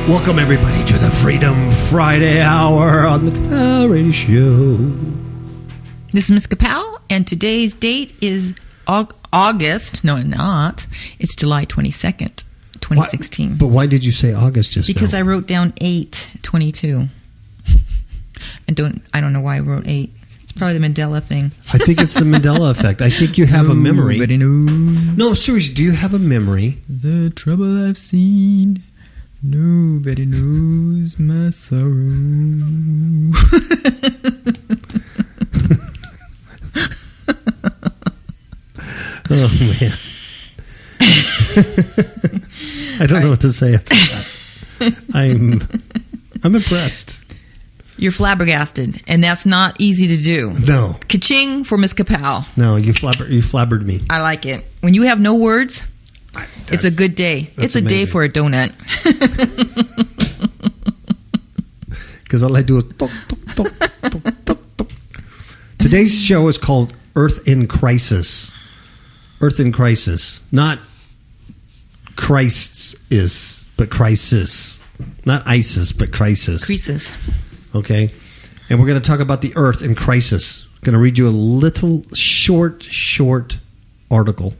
Welcome, everybody, to the Freedom Friday Hour on the Kapow Radio Show. This is Miss Kapow, and today's date is August. No, not. It's July 22nd, 2016. But why did you say August just Because now? I wrote down 8/22. I don't know why I wrote 8. It's probably the Mandela thing. I think it's the Mandela effect. I think you have a memory. Nobody knows No, seriously, do you have a memory? the trouble I've seen. Nobody knows my sorrow. Oh, man. I don't know what to say after that. I'm impressed. You're flabbergasted, and that's not easy to do. No. Ka-ching for Miss Kapow. No, you flabbered me. I like it. When you have no words, it's a good day. It's a day amazing. for a donut. Because all I do is... Tok, tok, tok, tok, tok, tok. Today's show is called Earth in Crisis. Earth in Crisis. Not Christ's is, but crisis. Not ISIS, but crisis. Creases. Okay? And we're going to talk about the Earth in crisis. I'm going to read you a little short article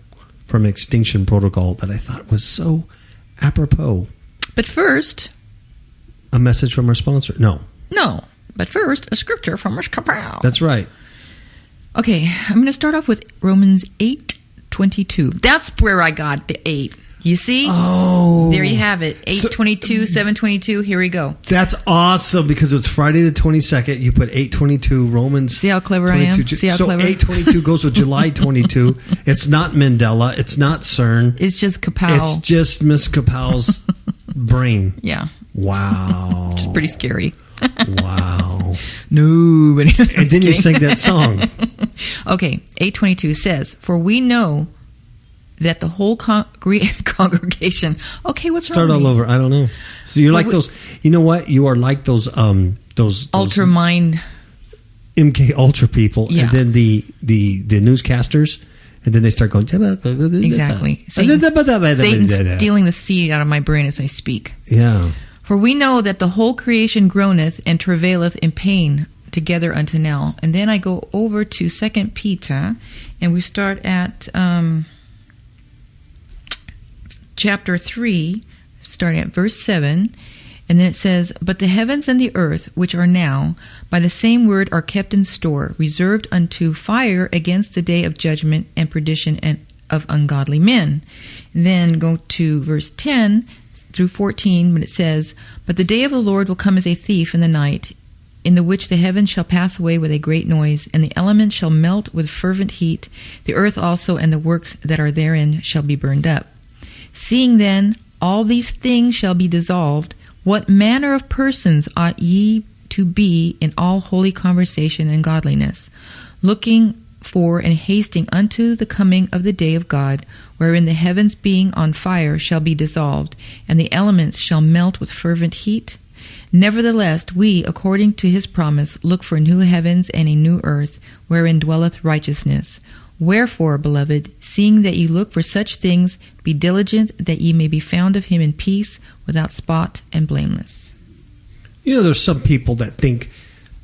from Extinction Protocol that I thought was so apropos. But first... A message from our sponsor. No. But first, a scripture from Miss Kapow. That's right. Okay, I'm going to start off with Romans 8:22. That's where I got the 8. You see? Oh. There you have it. 8:22, 7:22. Here we go. That's awesome because it's Friday the 22nd. You put 8:22 Romans. See how clever I am? See how clever? 8:22 goes with July 22. It's not Mandela. It's not CERN. It's just Kapow. It's just Miss Kapow's brain. Yeah. Wow. It's pretty scary. Wow. Nobody. And then you sang that song. Okay, 8:22 says, "For we know that the whole congregation." Okay, what's Start wrong with all me? over. I don't know. So you're like those. You know what? You are like those Ultra mind. MK Ultra people, Yeah. and then the newscasters, and then they start going Exactly. Satan's stealing the seed out of my brain as I speak. Yeah. For we know that the whole creation groaneth and travaileth in pain together unto now. And then I go over to 2 Peter, and we start at chapter 3, starting at verse 7. And then it says, "But the heavens and the earth, which are now, by the same word are kept in store, reserved unto fire against the day of judgment and perdition and of ungodly men." Then go to verse 10 through 14, when it says, "But the day of the Lord will come as a thief in the night, in the which the heavens shall pass away with a great noise, and the elements shall melt with fervent heat, the earth also and the works that are therein shall be burned up. Seeing then all these things shall be dissolved, what manner of persons ought ye to be in all holy conversation and godliness, looking for and hasting unto the coming of the day of God, wherein the heavens being on fire shall be dissolved, and the elements shall melt with fervent heat? Nevertheless, we, according to his promise, look for new heavens and a new earth, wherein dwelleth righteousness. Wherefore, beloved, seeing that ye look for such things, be diligent that ye may be found of him in peace, without spot and blameless." You know, there's some people that think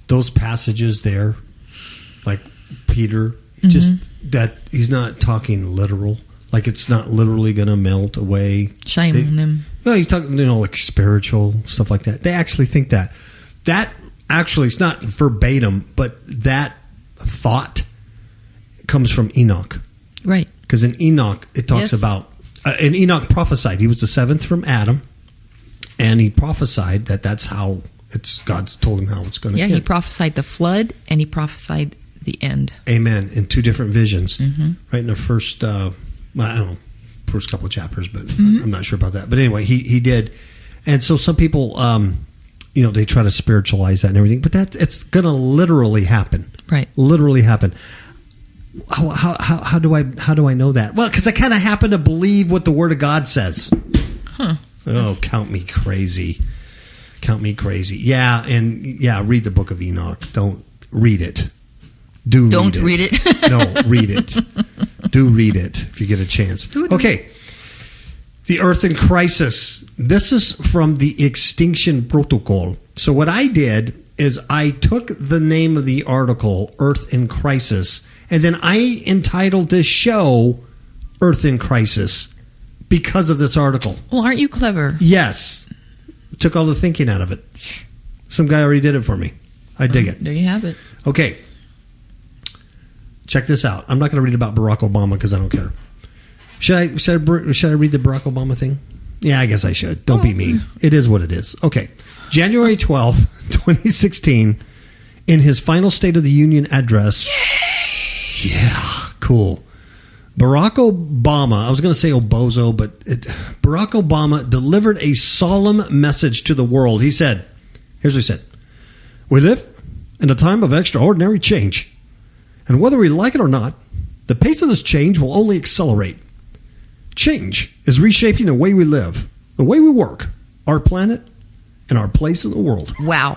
those passages there, like Peter, just that he's not talking literal. Like it's not literally going to melt away. Shame on them. Well, he's talking, like spiritual stuff like that. They actually think that. That actually, it's not verbatim, but that thought comes from Enoch. Right. Because in Enoch, it talks about, and Enoch prophesied. He was the seventh from Adam, and he prophesied that that's how God's told him how it's going to end. Yeah, he prophesied the flood, and he prophesied the end. Amen. In two different visions. Right in the first, I don't know, first couple of chapters, but I'm not sure about that. But anyway, he did. And so some people, they try to spiritualize that and everything, but it's going to literally happen. Right. Literally happen. How do I know that? Well, because I kind of happen to believe what the Word of God says. Huh. Oh, count me crazy. Count me crazy. Yeah, and read the book of Enoch. Don't read it. Don't read it. No, read it. Do read it if you get a chance. Okay. The earth in crisis. This is from the Extinction Protocol. So what I did is I took the name of the article, Earth in Crisis, and then I entitled this show Earth in Crisis because of this article. Well, aren't you clever? Yes. Took all the thinking out of it. Some guy already did it for me. I dig it. There you have it. Okay. Check this out. I'm not going to read about Barack Obama because I don't care. Should I read the Barack Obama thing? Yeah, I guess I should. Don't be mean. It is what it is. Okay. January 12th, 2016, in his final State of the Union address. Yay! Yeah, cool. Barack Obama, I was going to say Obozo, but Barack Obama delivered a solemn message to the world. He said, here's what he said. We live in a time of extraordinary change. And whether we like it or not, the pace of this change will only accelerate. Change is reshaping the way we live, the way we work, our planet, and our place in the world. Wow.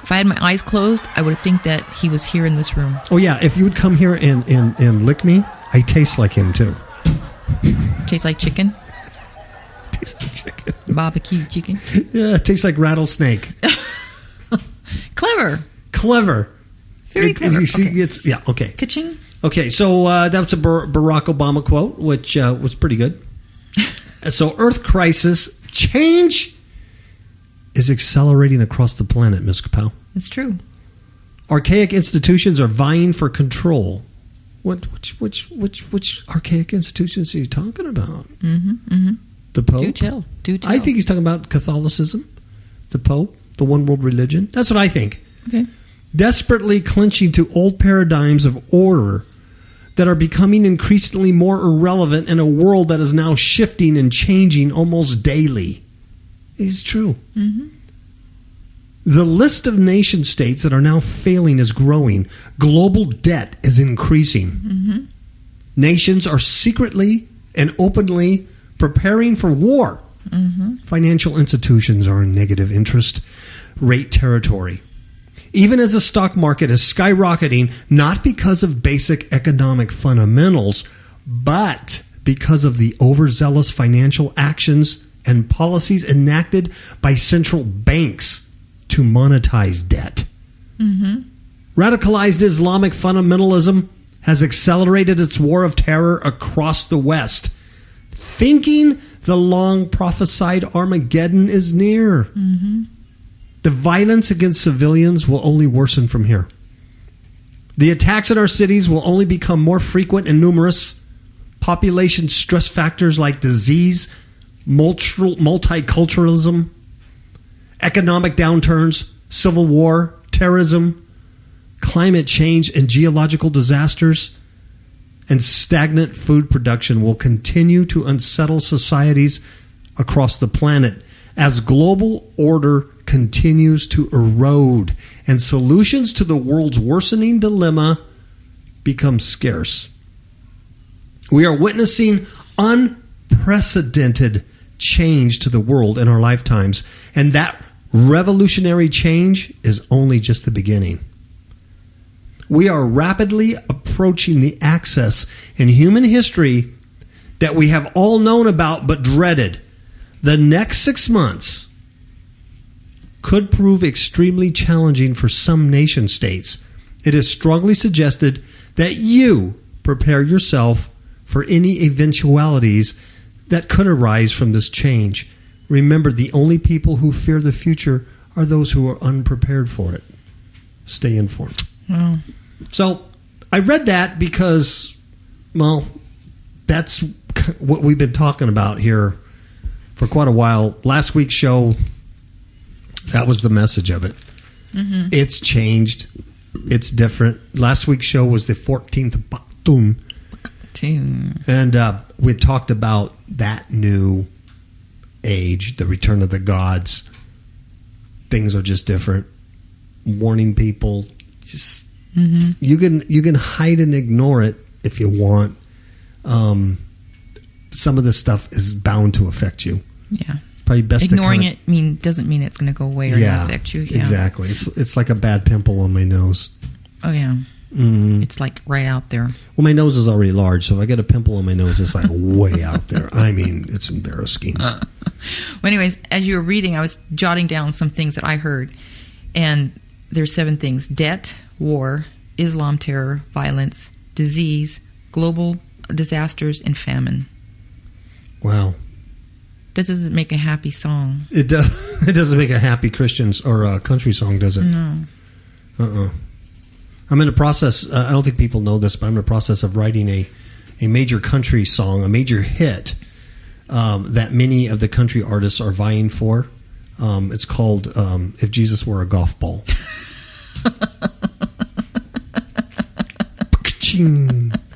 If I had my eyes closed, I would think that he was here in this room. Oh, yeah. If you would come here and lick me, I taste like him, too. Tastes like chicken? Tastes like chicken. Barbecue chicken? Yeah, it tastes like rattlesnake. Clever. Very clever. You see, okay. It's, yeah, okay. Ka-ching. Okay, so that was a Barack Obama quote, which was pretty good. So, Earth crisis, change is accelerating across the planet, Ms. Kapow. It's true. Archaic institutions are vying for control. Which archaic institutions are you talking about? The Pope? Do tell. I think he's talking about Catholicism, the Pope, the one world religion. That's what I think. Okay. Desperately clinching to old paradigms of order that are becoming increasingly more irrelevant in a world that is now shifting and changing almost daily. It's true. The list of nation states that are now failing is growing. Global debt is increasing. Nations are secretly and openly preparing for war. Financial institutions are in negative interest rate territory. Even as the stock market is skyrocketing, not because of basic economic fundamentals, but because of the overzealous financial actions and policies enacted by central banks to monetize debt. Radicalized Islamic fundamentalism has accelerated its war of terror across the West, thinking the long prophesied Armageddon is near. The violence against civilians will only worsen from here. The attacks in our cities will only become more frequent and numerous. Population stress factors like disease, multiculturalism, economic downturns, civil war, terrorism, climate change, and geological disasters, and stagnant food production will continue to unsettle societies across the planet as global order continues to erode and solutions to the world's worsening dilemma become scarce. We are witnessing unprecedented change to the world in our lifetimes, and that revolutionary change is only just the beginning. We are rapidly approaching the access in human history that we have all known about but dreaded. The next 6 months could prove extremely challenging for some nation states. It is strongly suggested that you prepare yourself for any eventualities that could arise from this change. Remember, the only people who fear the future are those who are unprepared for it. Stay informed. Wow. So I read that because, well, that's what we've been talking about here for quite a while. Last week's show, that was the message of it. It's changed. It's different. Last week's show was the 14th of Baktun. And we talked about that new age, the return of the gods. Things are just different. Warning people, just you can hide and ignore it if you want. Some of this stuff is bound to affect you. Yeah. Probably best ignoring it doesn't mean it's going to go away or not affect you. Yeah, exactly. It's like a bad pimple on my nose. Oh yeah. It's like right out there. Well, my nose is already large, so if I get a pimple on my nose, it's like way out there. I mean, it's embarrassing. Well, anyways, as you were reading, I was jotting down some things that I heard. And there's 7 things: debt, war, Islam terror, violence, disease, global disasters, and famine. Wow. That doesn't make a happy song. It doesn't make a happy Christians or a country song, does it? No. I'm in the process, I don't think people know this, but I'm in the process of writing a major country song, a major hit that many of the country artists are vying for. It's called If Jesus Were a Golf Ball.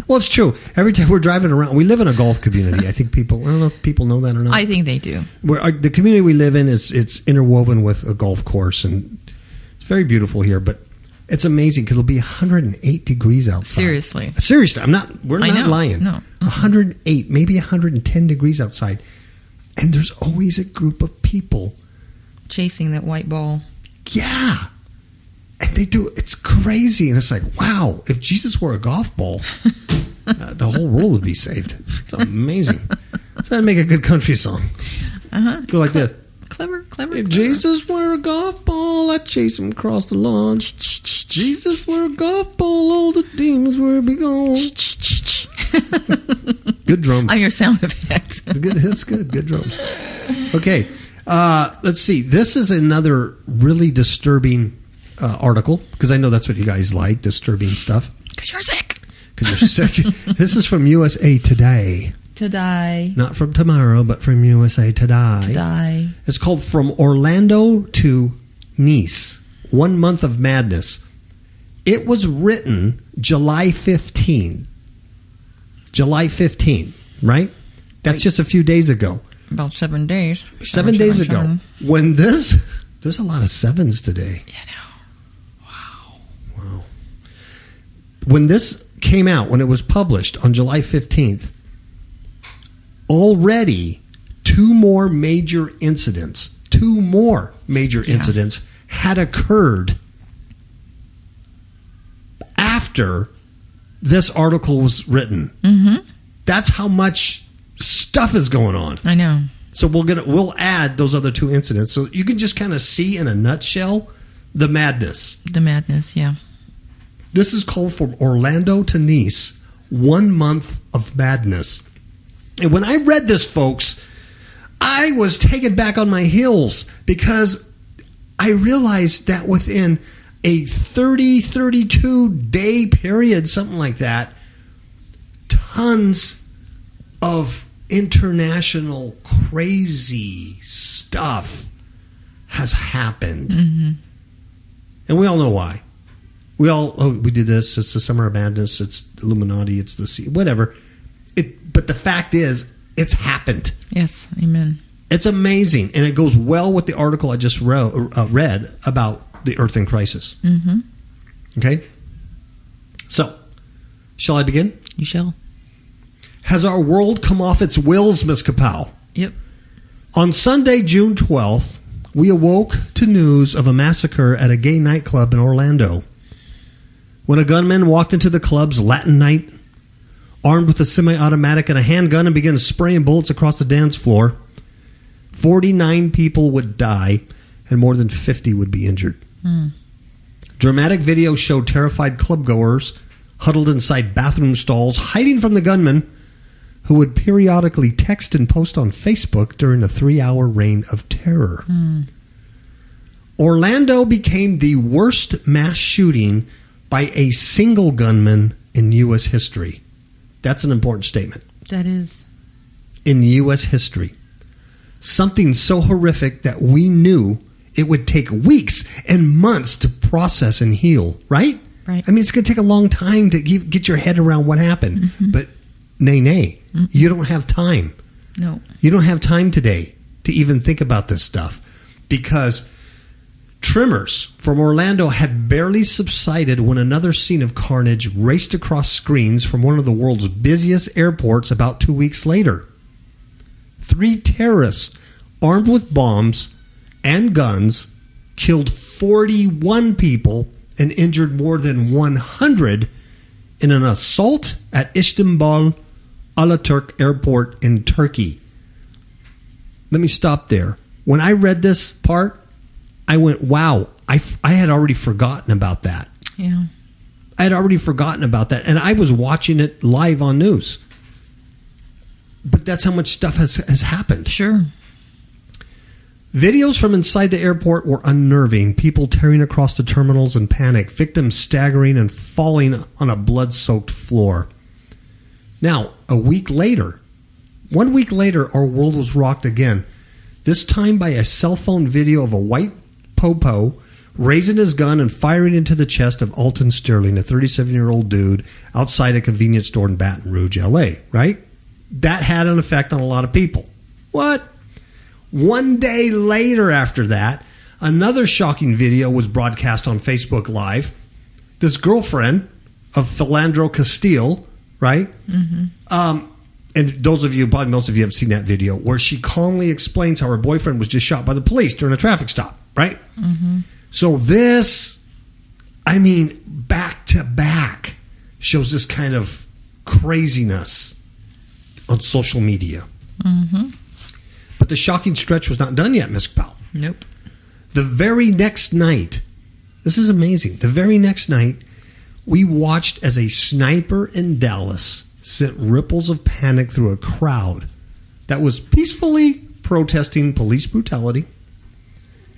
Well, it's true. Every time we're driving around, we live in a golf community. I don't know if people know that or not. I think they do. The community we live in it's interwoven with a golf course, and it's very beautiful here, but it's amazing because it'll be 108 degrees outside. Seriously, we're not lying. No. 108, maybe 110 degrees outside. And there's always a group of people chasing that white ball. Yeah. And they do. It's crazy. And it's like, wow, if Jesus were a golf ball, the whole world would be saved. It's amazing. So that'd make a good country song. Go like this. Clever. If Jesus were a golf ball, I'd chase him across the lawn. Jesus were a golf ball, all the demons would be gone. Good drums. On your sound effects. That's good. Good drums. Okay. Let's see. This is another really disturbing article, because I know that's what you guys like, disturbing stuff. Because you're sick. This is from USA Today. Today. Not from tomorrow, but from USA Today. It's called From Orlando to Nice, 1 Month of Madness. It was written July 15. July 15, right? That's just a few days ago. About 7 days. 7 days ago. When there's a lot of sevens today. Yeah, I know. Wow. When this came out, when it was published on July 15th, already 2 more major incidents had occurred after this article was written. Mm-hmm. That's how much stuff is going on. I know. So we'll add those other 2 incidents so you can just kind of see in a nutshell the madness. The madness, yeah. This is called From Orlando to Nice, 1 Month of Madness. And when I read this, folks, I was taken back on my heels because I realized that within a 32-day period, something like that, tons of international crazy stuff has happened. Mm-hmm. And we all know why. We did this, it's the Summer of Madness, it's Illuminati, it's the sea, whatever. But the fact is, it's happened. Yes, amen. It's amazing, and it goes well with the article I just read about the earth in crisis. Mm-hmm. Okay? So, shall I begin? You shall. Has our world come off its wheels, Miss Kapow? Yep. On Sunday, June 12th, we awoke to news of a massacre at a gay nightclub in Orlando. When a gunman walked into the club's Latin night, armed with a semi-automatic and a handgun, and began spraying bullets across the dance floor, 49 people would die and more than 50 would be injured. Dramatic video showed terrified clubgoers huddled inside bathroom stalls, hiding from the gunman, who would periodically text and post on Facebook during a 3-hour reign of terror. Orlando became the worst mass shooting by a single gunman in U.S. history. That's an important statement. That is. In U.S. history. Something so horrific that we knew it would take weeks and months to process and heal, right? Right. I mean, it's going to take a long time to get your head around what happened. Mm-hmm. But nay. Mm-hmm. You don't have time. No. You don't have time today to even think about this stuff because tremors from Orlando had barely subsided when another scene of carnage raced across screens from one of the world's busiest airports about 2 weeks later. 3 terrorists armed with bombs and guns killed 41 people and injured more than 100 in an assault at Istanbul Alaturk Airport in Turkey. Let me stop there. When I read this part, I went, wow, I had already forgotten about that. Yeah. I had already forgotten about that, and I was watching it live on news. But that's how much stuff has happened. Sure. Videos from inside the airport were unnerving. People tearing across the terminals in panic. Victims staggering and falling on a blood-soaked floor. Now, 1 week later, our world was rocked again. This time by a cell phone video of a white popo raising his gun and firing into the chest of Alton Sterling, a 37-year-old dude outside a convenience store in Baton Rouge, L.A., right? That had an effect on a lot of people. What? 1 day later after that, another shocking video was broadcast on Facebook Live. This girlfriend of Philandro Castile, right? Mm-hmm. And those of you, probably most of you have seen that video, where she calmly explains how her boyfriend was just shot by the police during a traffic stop, right? Mm-hmm. So this, back to back, shows this kind of craziness on social media. Mm-hmm. But the shocking stretch was not done yet, Ms. Powell. Nope. The very next night, this is amazing, the very next night, we watched as a sniper in Dallas sent ripples of panic through a crowd that was peacefully protesting police brutality.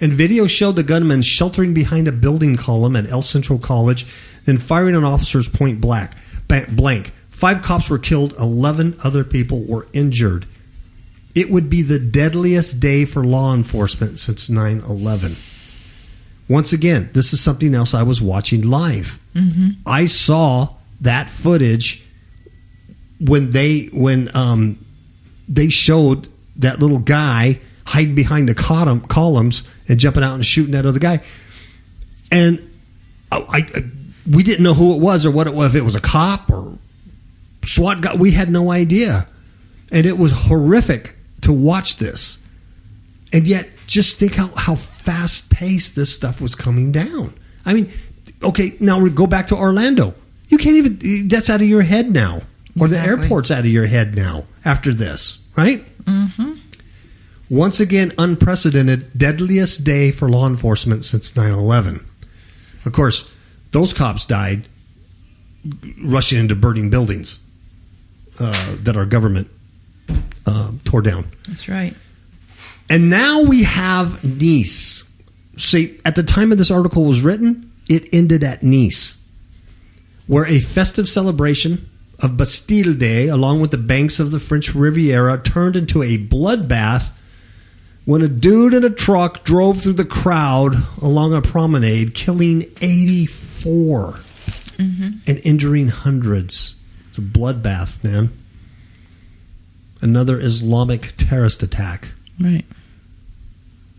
And video showed the gunman sheltering behind a building column at El Centro College, then firing on officers point blank. 5 cops were killed, 11 other people were injured. It would be the deadliest day for law enforcement since 9/11. Once again, this is something else I was watching live. Mm-hmm. I saw that footage when they showed that little guy hiding behind the columns and jumping out and shooting that other guy. And we didn't know who it was or what it was, if it was a cop or SWAT guy. We had no idea. And it was horrific to watch this. And yet, just think how fast-paced this stuff was coming down. Okay, now we go back to Orlando. You can't even, that's out of your head now. Or the airport's out of your head now after this, right? Mm-hmm. Once again, unprecedented, deadliest day for law enforcement since 9/11. Of course, those cops died rushing into burning buildings that our government tore down. That's right. And now we have Nice. See, at the time of this article was written, it ended at Nice, where a festive celebration of Bastille Day, along with the banks of the French Riviera, turned into a bloodbath when a dude in a truck drove through the crowd along a promenade, killing 84 and injuring hundreds. It's a bloodbath, man. Another Islamic terrorist attack. Right.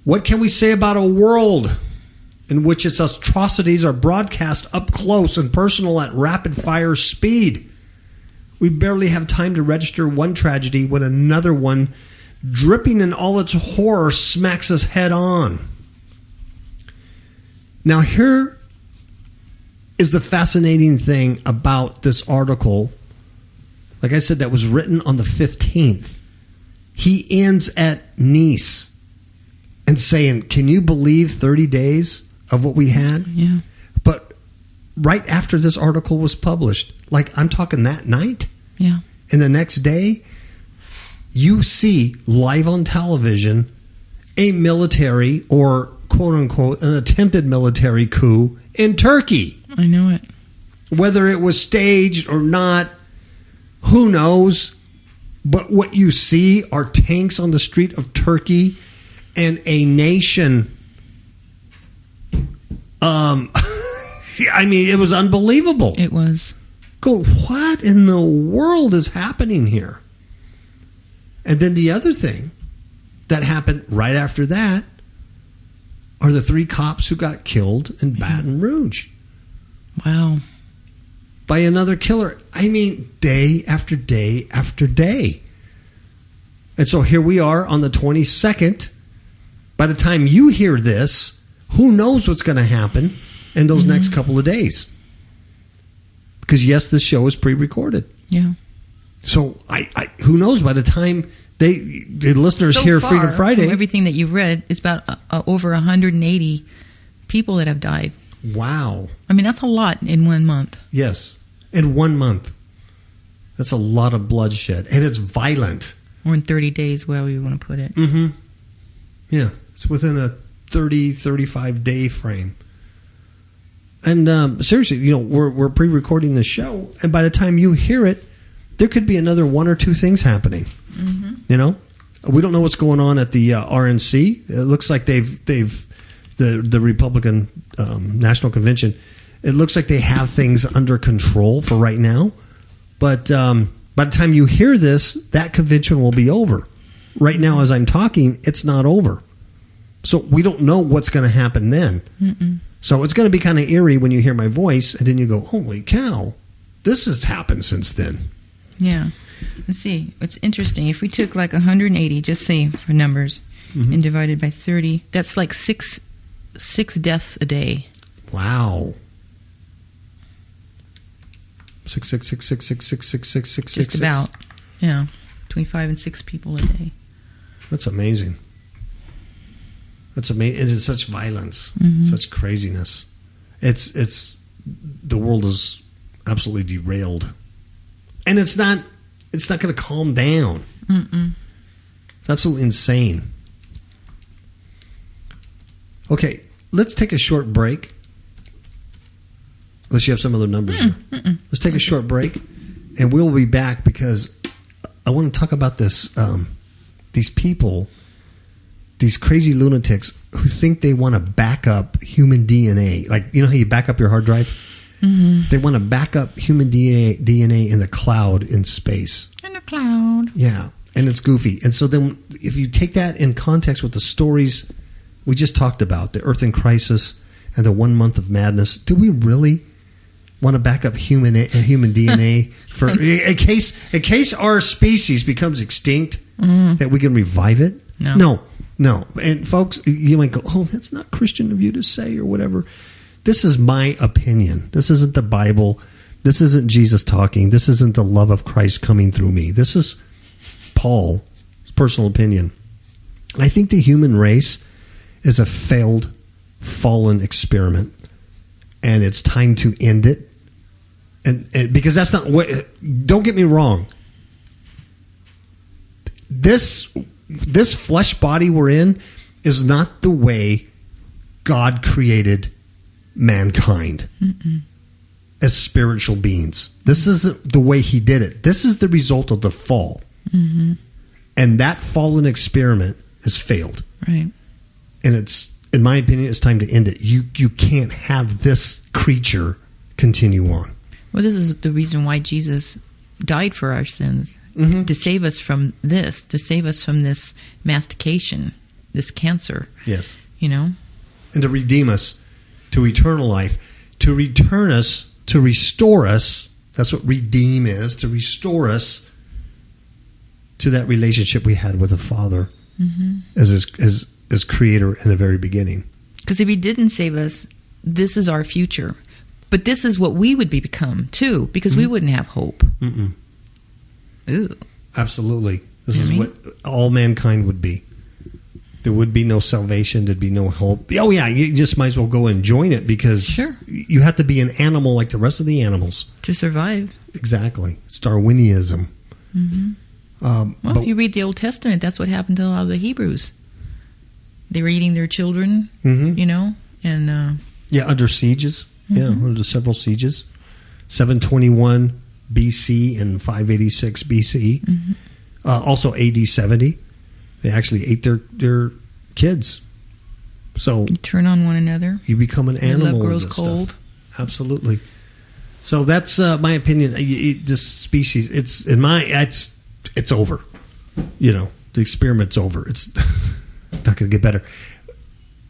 What can we say about a world in which its atrocities are broadcast up close and personal at rapid-fire speed? We barely have time to register one tragedy when another one, dripping in all its horror, smacks us head on. Now, here is the fascinating thing about this article. Like I said, that was written on the 15th. He ends at Nice and saying, can you believe 30 days of what we had? Yeah. But right after this article was published, like I'm talking that night, yeah, and the next day, you see live on television a military or quote unquote an attempted military coup in Turkey. I know it. Whether it was staged or not, who knows? But what you see are tanks on the street of Turkey and a nation. It was unbelievable. It was. Go, what in the world is happening here? And then the other thing that happened right after that are the 3 cops who got killed in Baton Rouge. Wow. By another killer. Day after day after day. And so here we are on the 22nd. By the time you hear this, who knows what's going to happen? in those next couple of days. Because, yes, this show is pre-recorded. Yeah. So, I who knows, by the time the listeners hear far, Freedom Friday... from everything that you read, it's about over 180 people that have died. Wow. I mean, that's a lot in 1 month. Yes. In 1 month. That's a lot of bloodshed. And it's violent. Or in 30 days, wherever you want to put it. Mm-hmm. Yeah. It's within a 30, 35-day frame. And seriously, we're pre-recording this show, and by the time you hear it, there could be another one or two things happening. Mm-hmm. We don't know what's going on at the RNC. It looks like the Republican National Convention. It looks like they have things under control for right now, but by the time you hear this, that convention will be over. Right now, as I'm talking, it's not over, so we don't know what's going to happen then. Mm-mm. So it's going to be kind of eerie when you hear my voice, and then you go, holy cow, this has happened since then. Yeah. Let's see. It's interesting. If we took like 180, just say for numbers, and divided by 30, that's like six deaths a day. Wow. 6, 6, 6, 6, 6, 6, 6, 6, 6, Just 6, about. Yeah. Between 5 and 6 people a day. That's amazing. That's amazing. It's such violence, such craziness. It's the world is absolutely derailed, and it's not going to calm down. Mm-mm. It's absolutely insane. Okay, let's take a short break. Unless you have some other numbers here. Let's take a short break, and we'll be back because I want to talk about this. These people. These crazy lunatics who think they want to back up human DNA. Like, how you back up your hard drive? Mm-hmm. They want to back up human DNA in the cloud in space. In the cloud. Yeah, and it's goofy. And so then if you take that in context with the stories we just talked about, the Earth in crisis and the 1 month of madness, do we really want to back up human DNA for in case our species becomes extinct, that we can revive it? No. And folks, you might go, oh, that's not Christian of you to say or whatever. This is my opinion. This isn't the Bible. This isn't Jesus talking. This isn't the love of Christ coming through me. This is Paul's personal opinion. I think the human race is a failed, fallen experiment, and it's time to end it. And because that's not what. Don't get me wrong. This flesh body we're in is not the way God created mankind as spiritual beings. This isn't the way he did it. This is the result of the fall. Mm-hmm. And that fallen experiment has failed. Right. And it's, in my opinion, it's time to end it. You can't have this creature continue on. Well, this is the reason why Jesus died for our sins. Mm-hmm. To save us from this, to save us from this mastication, this cancer. Yes. And to redeem us to eternal life, to return us, to restore us. That's what redeem is, to restore us to that relationship we had with the Father as creator in the very beginning. Because if he didn't save us, this is our future. But this is what we would become, too, because we wouldn't have hope. Mm-mm. Ooh. Absolutely. This is what all mankind would be. There would be no salvation. There'd be no hope. Oh, yeah, you just might as well go and join it because you have to be an animal like the rest of the animals. To survive. Exactly. It's Darwinism. Mm-hmm. Well, if you read the Old Testament, that's what happened to a lot of the Hebrews. They were eating their children, and... under sieges. Yeah, under several sieges. 721 BC and 586 BC. Mm-hmm. Also AD 70. They actually ate their kids. So you turn on one another. You become an animal. Love grows cold. Stuff. Absolutely. So that's my opinion. This species, it's over. The experiment's over. It's not going to get better.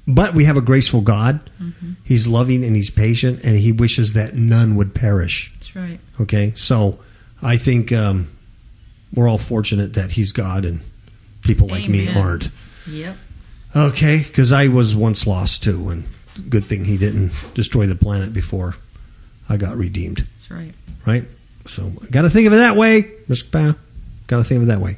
But we have a graceful God. Mm-hmm. He's loving and he's patient, and he wishes that none would perish. That's right. Okay, so I think we're all fortunate that he's God and people like me aren't. Yep. Okay, because I was once lost too, and good thing he didn't destroy the planet before I got redeemed. That's right. Right? So, got to think of it that way, Mr. Powell. Got to think of it that way.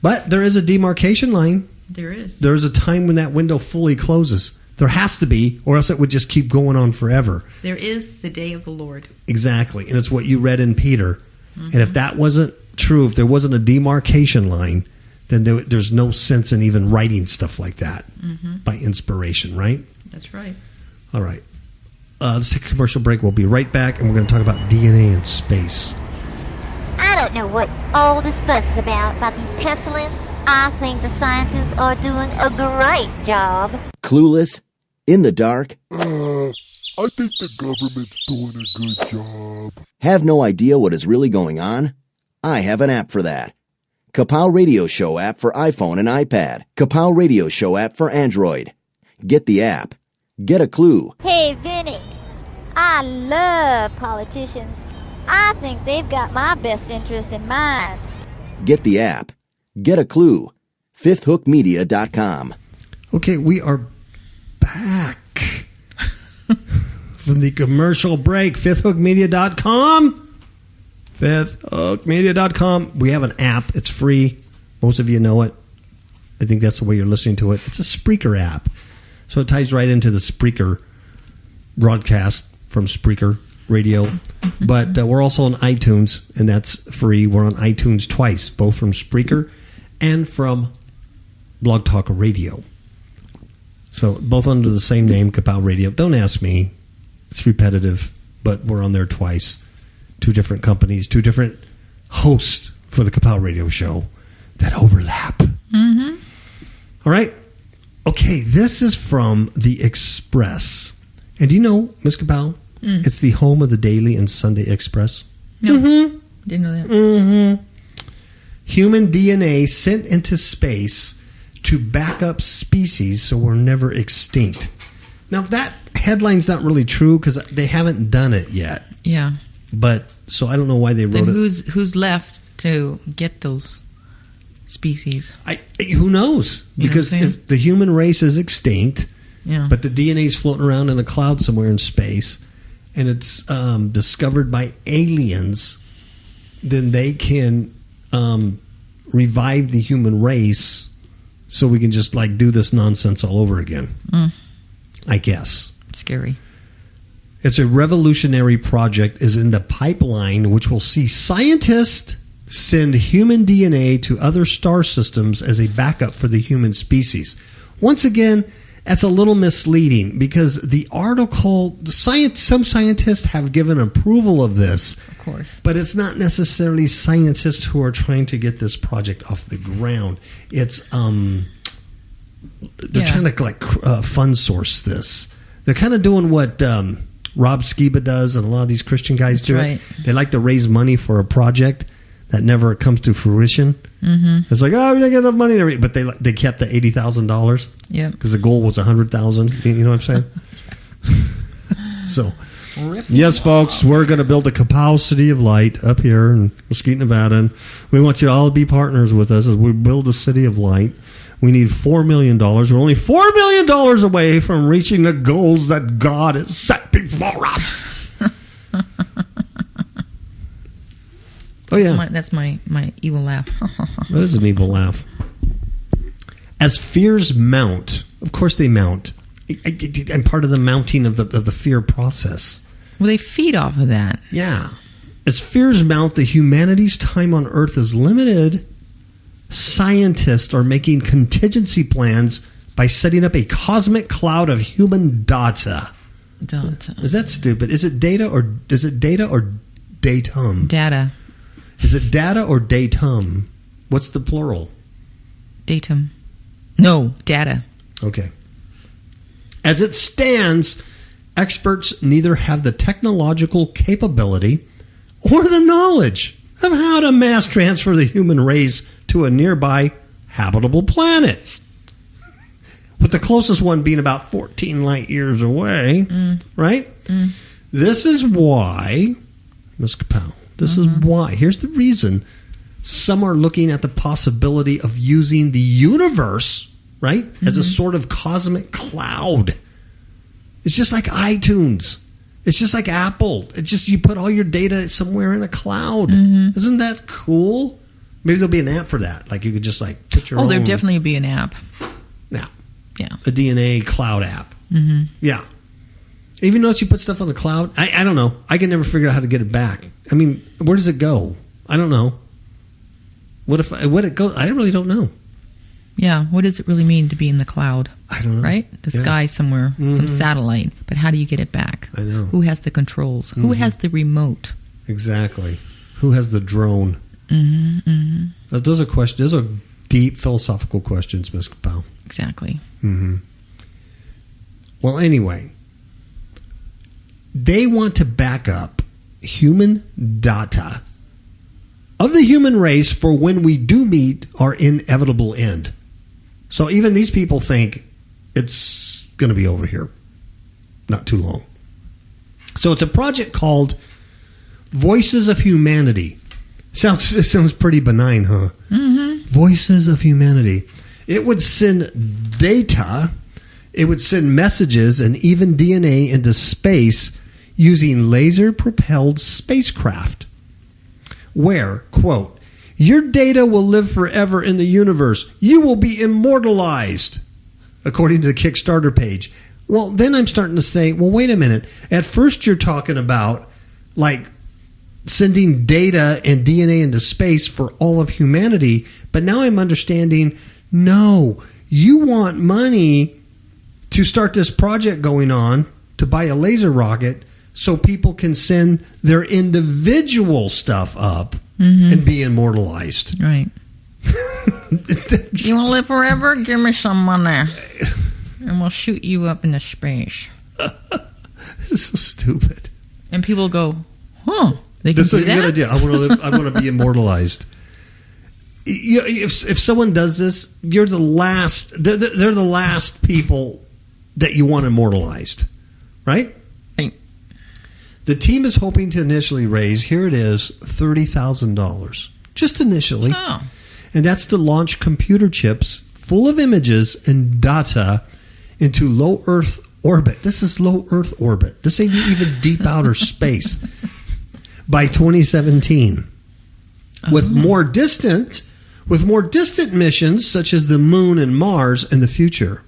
But there is a demarcation line. There is. There's a time when that window fully closes. There has to be, or else it would just keep going on forever. There is the day of the Lord. Exactly. And it's what you read in Peter. Mm-hmm. And if that wasn't true, if there wasn't a demarcation line, then there's no sense in even writing stuff like that by inspiration, right? That's right. All right. Let's take a commercial break. We'll be right back, and we're going to talk about DNA in space. I don't know what all this fuss is about these pestilence. I think the scientists are doing a great job. Clueless? In the dark? I think the government's doing a good job. Have no idea what is really going on? I have an app for that. Kapow Radio Show app for iPhone and iPad. Kapow Radio Show app for Android. Get the app. Get a clue. Hey, Vinny. I love politicians. I think they've got my best interest in mind. Get the app. Get a clue. FifthHookMedia.com. Okay, we are back from the commercial break. FifthHookMedia.com. FifthHookMedia.com. We have an app. It's free. Most of you know it. I think that's the way you're listening to it. It's a Spreaker app. So it ties right into the Spreaker broadcast from Spreaker Radio. But we're also on iTunes, and that's free. We're on iTunes twice, both from Spreaker and from Blog Talk Radio. So both under the same name, Kapow Radio. Don't ask me. It's repetitive, but we're on there twice. Two different companies, two different hosts for the Kapow Radio show that overlap. Mm-hmm. All right. Okay, this is from The Express. And do you know, Ms. Kapow, it's the home of the Daily and Sunday Express? No. Mm-hmm. Didn't know that. Mm-hmm. Human DNA sent into space to back up species so we're never extinct. Now, that headline's not really true because they haven't done it yet. Yeah. But, so I don't know why they wrote then it. Who's left to get those species? Who knows? Because if the human race is extinct, but the DNA is floating around in a cloud somewhere in space, and it's discovered by aliens, then they can revive the human race so we can just do this nonsense all over again. I guess. Scary. It's a revolutionary project is in the pipeline, which will see scientists send human DNA to other star systems as a backup for the human species. Once again, that's a little misleading because the article, some scientists have given approval of this. Of course. But it's not necessarily scientists who are trying to get this project off the ground. It's they're trying to fund source this. They're kind of doing what Rob Skiba does and a lot of these Christian guys do. Right. They like to raise money for a project that never comes to fruition. Mm-hmm. It's like, oh, we didn't get enough money to but they kept the $80,000. Yeah, because the goal was $100,000. You know what I'm saying? So, yes, folks, we're going to build a Kapow City of Light up here in Mesquite, Nevada, and we want you to all be partners with us as we build a city of light. We need $4 million. We're only $4 million away from reaching the goals that God has set before us. Oh, yeah. That's my evil laugh. That is an evil laugh. As fears mount, of course they mount. I'm part of the mounting of the fear process. Well, they feed off of that. Yeah. As fears mount, the humanity's time on Earth is limited. Scientists are making contingency plans by setting up a cosmic cloud of human data. Is that stupid? Is it data or datum? Data. Is it data or datum? What's the plural? Datum. No, data. Okay. As it stands, experts neither have the technological capability or the knowledge of how to mass transfer the human race to a nearby habitable planet. With the closest one being about 14 light years away, right? This is why, Ms. Kapow, is why. Here's the reason. Some are looking at the possibility of using the universe, right, as a sort of cosmic cloud It's just like iTunes. It's just like Apple. It's just you put all your data somewhere in a cloud. Isn't that cool? Maybe there'll be an app for that. Like you could just like put your own. There'll definitely be an app. Yeah. Yeah. A DNA cloud app. Yeah. Even though you put stuff on the cloud, I don't know. I can never figure out how to get it back. I mean, where does it go? I don't know. What it goes? I really don't know. Yeah, what does it really mean to be in the cloud? I don't know. Right? The sky somewhere, some satellite. But how do you get it back? I know. Who has the controls? Who has the remote? Exactly. Who has the drone? Those are questions. Those are deep philosophical questions, Ms. Kapow. Exactly. Well, anyway, they want to back up human data of the human race for when we do meet our inevitable end. So even these people think it's going to be over here. Not too long. So it's a project called Voices of Humanity. It sounds pretty benign, huh? Voices of Humanity. It would send data, it would send messages and even DNA into space using laser-propelled spacecraft. Where, quote, your data will live forever in the universe. You will be immortalized, according to the Kickstarter page. Well, then I'm starting to say, well, wait a minute. At first you're talking about, like, sending data and DNA into space for all of humanity, but now I'm understanding, no, you want money to start this project going on to buy a laser rocket so people can send their individual stuff up and be immortalized. Right. You want to live forever? Give me some money. And we'll shoot you up into space. This is so stupid. And people go, huh, they can That's do a that? good idea. I want to be immortalized. If someone does this, you're the last. They're the last people that you want immortalized, right? Right. The team is hoping to initially raise, here it is, $30,000, just initially, and that's to launch computer chips full of images and data into low Earth orbit. This is low Earth orbit. This ain't even deep outer space. By 2017, with more distant missions such as the Moon and Mars in the future.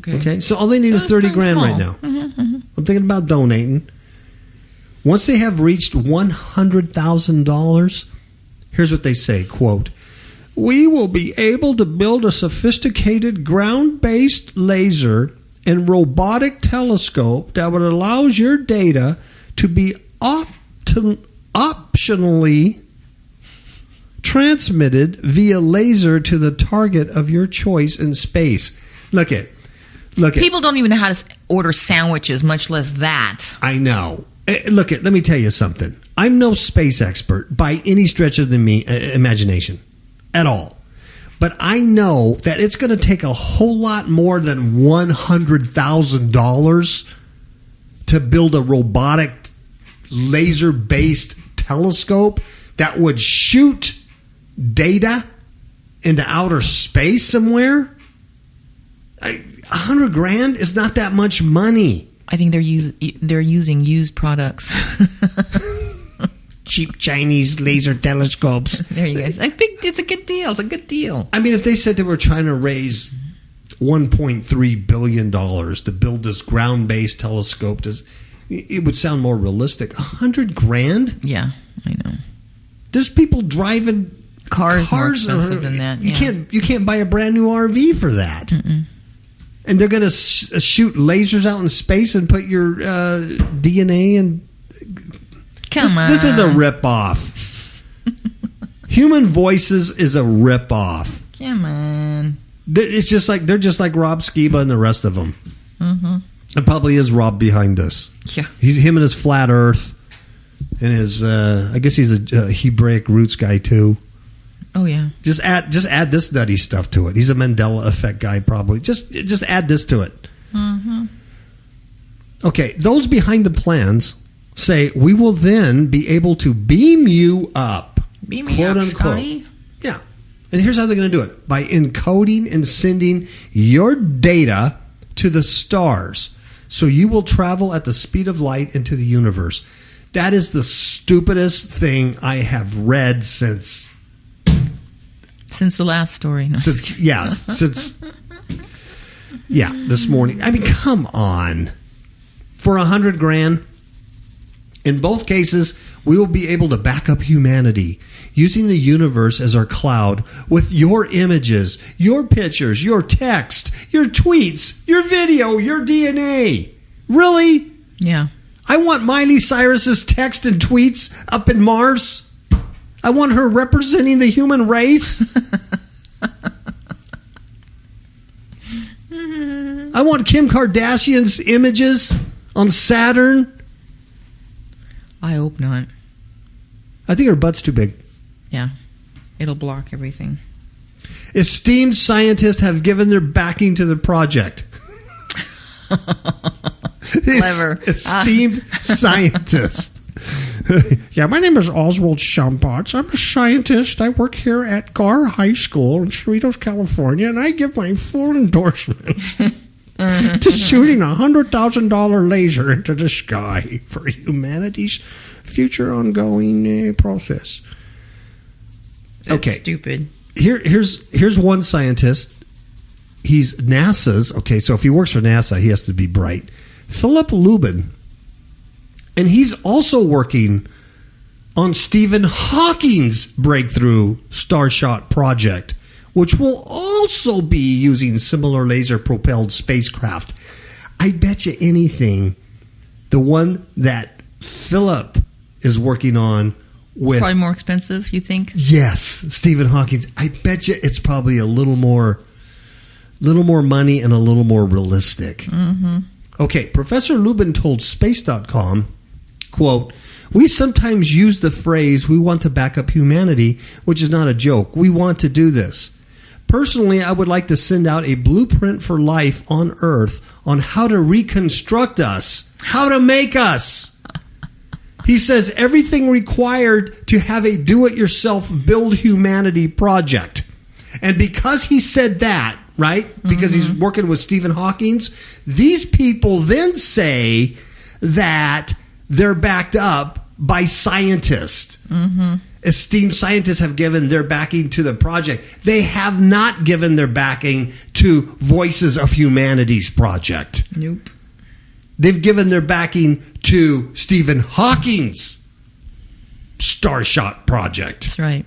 Okay, so all they need is $30,000 right now. I'm thinking about donating. Once they have reached $100,000, here's what they say, quote, we will be able to build a sophisticated ground-based laser and robotic telescope that would allow your data to be optionally transmitted via laser to the target of your choice in space. Look at People don't even know how to order sandwiches, much less that. I know. Let me tell you something. I'm no space expert by any stretch of the imagination at all. But I know that it's going to take a whole lot more than $100,000 to build a robotic laser-based telescope that would shoot data into outer space somewhere. $100,000 is not that much money. I think they're using used products. Cheap Chinese laser telescopes. There you go. It's a good deal. It's a good deal. I mean, if they said they were trying to raise $1.3 billion to build this ground-based telescope, it would sound more realistic. $100,000? Yeah, I know. There's people driving cars more expensive than that. Yeah. You can't buy a brand new RV for that. And they're going to shoot lasers out in space and put your DNA and. Come on. This is a ripoff. Human Voices is a ripoff. Come on. It's just like they're just like Rob Skiba and the rest of them. It probably is Rob behind this. Yeah. Him and his flat Earth, and his. I guess he's a Hebraic roots guy too. Oh yeah. Just add this nutty stuff to it. He's a Mandela effect guy probably. Just add this to it. Okay, those behind the plans say we will then be able to beam you up. Beam me quote up, unquote. Scotty. Yeah. And here's how they're going to do it. By encoding and sending your data to the stars. so you will travel at the speed of light into the universe. That is the stupidest thing I have read since the last story. No. Since this morning. I mean, come on. For $100,000, in both cases, we will be able to back up humanity using the universe as our cloud with your images, your pictures, your text, your tweets, your video, your DNA. Really? Yeah. I want Miley Cyrus's text and tweets up in Mars. I want her representing the human race. I want Kim Kardashian's images on Saturn. I hope not. I think her butt's too big. Yeah. It'll block everything. Esteemed scientists have given their backing to the project. Clever. Esteemed scientist. Yeah, my name is Oswald Shumpotz. I'm a scientist. I work here at Garr High School in Cerritos, California, and I give my full endorsement to shooting a $100,000 laser into the sky for humanity's future ongoing process. That's okay, stupid. Here's one scientist. He's NASA's. Okay, so if he works for NASA, he has to be bright. Philip Lubin. And he's also working on Stephen Hawking's breakthrough Starshot project, which will also be using similar laser-propelled spacecraft. I bet you anything, the one that Philip is working on with... Probably more expensive, you think? Yes, Stephen Hawking's. I bet you it's probably a little more money and a little more realistic. Mm-hmm. Okay, Professor Lubin told Space.com, quote, "We sometimes use the phrase, we want to back up humanity, which is not a joke. We want to do this. Personally, I would like to send out a blueprint for life on Earth on how to reconstruct us, how to make us." He says everything required to have a do-it-yourself build humanity project. And because he said that, right, because he's working with Stephen Hawking's, these people then say that they're backed up by scientists. Mm-hmm. Esteemed scientists have given their backing to the project. They have not given their backing to Voices of Humanity's project. Nope. They've given their backing to Stephen Hawking's Starshot project. That's right.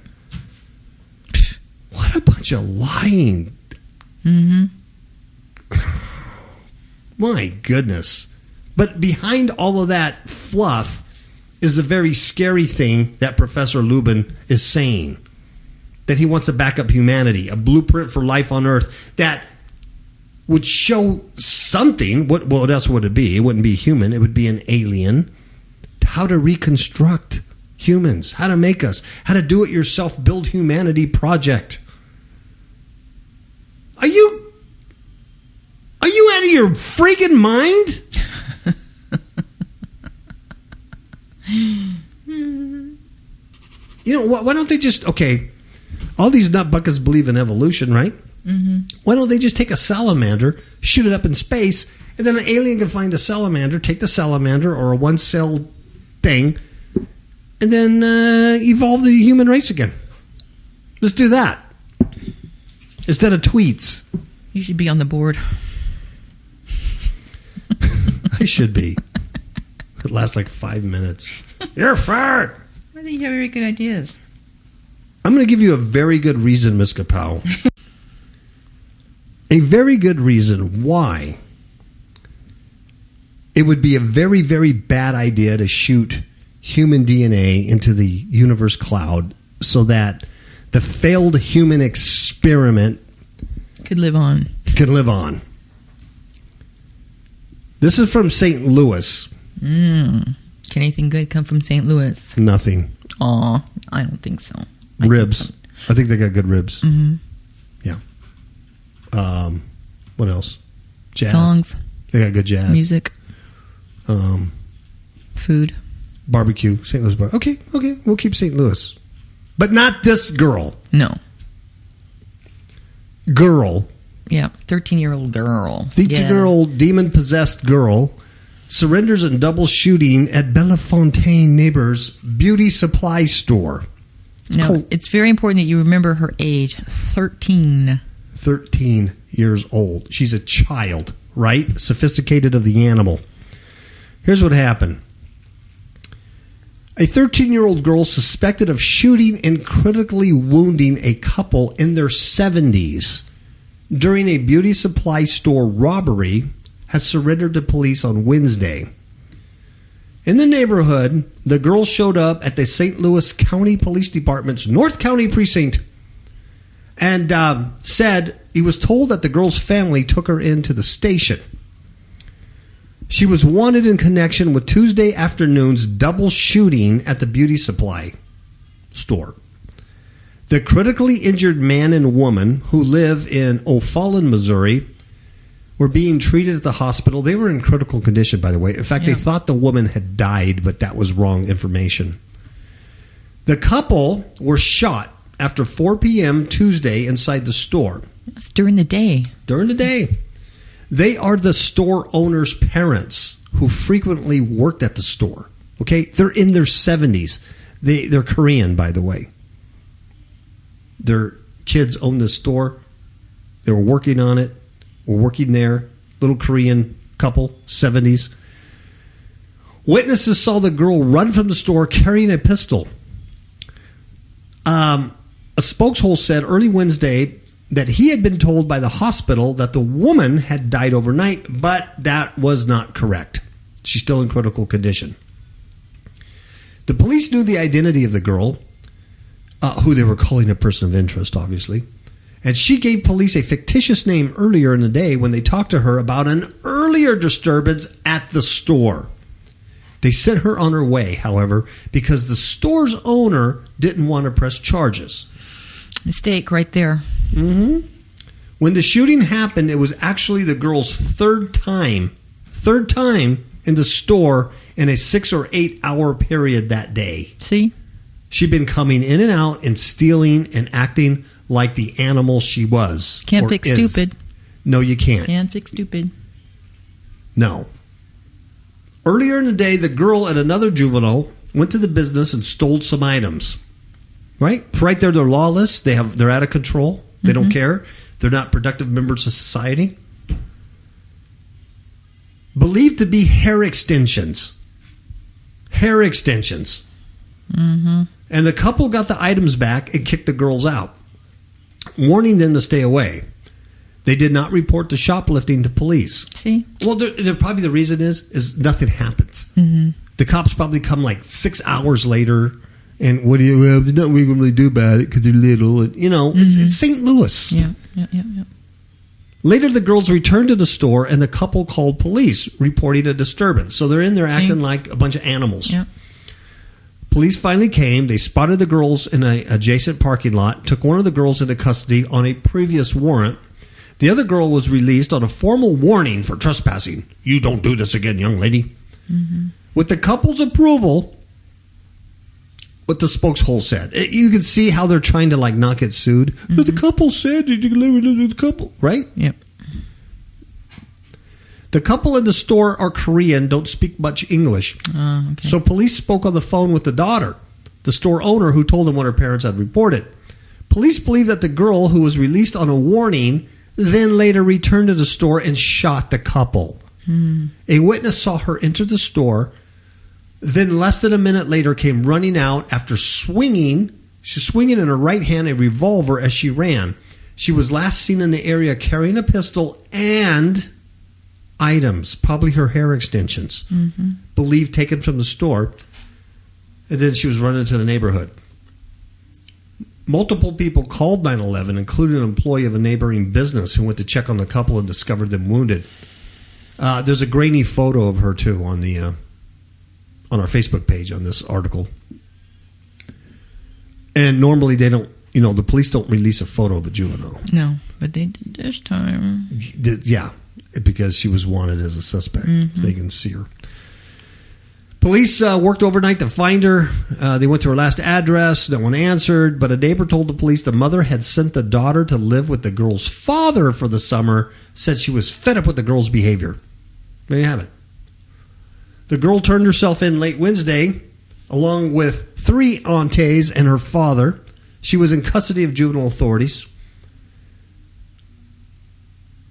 What a bunch of lying. Mm-hmm. My goodness. But behind all of that fluff is a very scary thing that Professor Lubin is saying. That he wants to back up humanity, a blueprint for life on Earth that would show something. What else would it be? It wouldn't be human. It would be an alien. How to reconstruct humans. How to make us. How to do it yourself, build humanity project. Are you out of your freaking mind? You know, why don't they just, okay, all these nut buckets believe in evolution, right? Mm-hmm. Why don't they just take a salamander, shoot it up in space, and then an alien can find a salamander, take the salamander or a one-cell thing, and then evolve the human race again? Let's do that. Instead of tweets. You should be on the board. I should be. It lasts like 5 minutes. You're fired. I think you have very good ideas. I'm going to give you a very good reason, Ms. Kapow. A very good reason why it would be a very, very bad idea to shoot human DNA into the universe cloud so that the failed human experiment could live on. Can This is from St. Louis. Can anything good come from St. Louis? Nothing. Aw, I don't think so. Ribs. I think they got good ribs. Mm-hmm. Yeah. What else? Jazz. Songs. They got good jazz. Music. Food. Barbecue. St. Louis bar. Okay. We'll keep St. Louis. But not this girl. No. Girl. Yeah, 13-year-old girl. 13-year-old demon-possessed girl surrenders in double shooting at Bellefontaine neighbor's beauty supply store. It's very important that you remember her age, 13. 13 years old. She's a child, right? Sophisticated of the animal. Here's what happened. A 13-year-old girl suspected of shooting and critically wounding a couple in their 70s during a beauty supply store robbery has surrendered to police on Wednesday. In the neighborhood, the girl showed up at the St. Louis County Police Department's North County Precinct and said he was told that the girl's family took her into the station. She was wanted in connection with Tuesday afternoon's double shooting at the beauty supply store. The critically injured man and woman who live in O'Fallon, Missouri, were being treated at the hospital. They were in critical condition, by the way. In fact, they thought the woman had died, but that was wrong information. The couple were shot after 4 p.m. Tuesday inside the store. It's during the day. During the day. They are the store owner's parents who frequently worked at the store. Okay? They're in their 70s. They're Korean, by the way. Their kids own the store. They were working on it. Were working there. Little Korean couple, 70s. Witnesses saw the girl run from the store carrying a pistol. A spokeshole said early Wednesday that he had been told by the hospital that the woman had died overnight, but that was not correct. She's still in critical condition. The police knew the identity of the girl, who they were calling a person of interest, obviously, and she gave police a fictitious name earlier in the day when they talked to her about an earlier disturbance at the store. They sent her on her way, however, because the store's owner didn't want to press charges. Mistake right there. Mm-hmm. When the shooting happened, it was actually the girl's third time in the store in a 6 or 8 hour period that day. See? She'd been coming in and out and stealing and acting like the animal she was. Can't fix stupid. No, you can't. Can't fix stupid. No. Earlier in the day, the girl and another juvenile went to the business and stole some items. Right? Right there, they're lawless. They're out of control. They don't care. They're not productive members of society. Believed to be hair extensions. Hair extensions. Mm-hmm. And the couple got the items back and kicked the girls out, warning them to stay away. They did not report the shoplifting to police. See? Well, they're probably the reason is nothing happens. Mm-hmm. The cops probably come like 6 hours later. And what do you have? There's nothing we can really do about it because they're little. And, it's St. Louis. Yeah. Later, the girls returned to the store and the couple called police, reporting a disturbance. So they're in there acting like a bunch of animals. Yeah. Police finally came. They spotted the girls in an adjacent parking lot, took one of the girls into custody on a previous warrant. The other girl was released on a formal warning for trespassing. You don't do this again, young lady. Mm-hmm. With the couple's approval, what the spokeshole said. You can see how they're trying to not get sued. Mm-hmm. But the couple said you can live with the couple, right? Yep. The couple in the store are Korean, don't speak much English. Okay. So police spoke on the phone with the daughter, the store owner, who told them what her parents had reported. Police believe that the girl, who was released on a warning, then later returned to the store and shot the couple. A witness saw her enter the store, then less than a minute later came running out after swinging. She's swinging in her right hand a revolver as she ran. She was last seen in the area carrying a pistol and items, probably her hair extensions, believed taken from the store. And then she was running into the neighborhood. Multiple people called 911, including an employee of a neighboring business who went to check on the couple and discovered them wounded. There's a grainy photo of her, too, on our Facebook page on this article. And normally they don't, the police don't release a photo of a juvenile. No, but they did this time. Yeah, because she was wanted as a suspect. They can see her. Police worked overnight to find her. They went to her last address. No one answered, but a neighbor told the police the mother had sent the daughter to live with the girl's father for the summer, said she was fed up with the girl's behavior. There you have it. The girl turned herself in late Wednesday, along with 3 aunties and her father. She was in custody of juvenile authorities.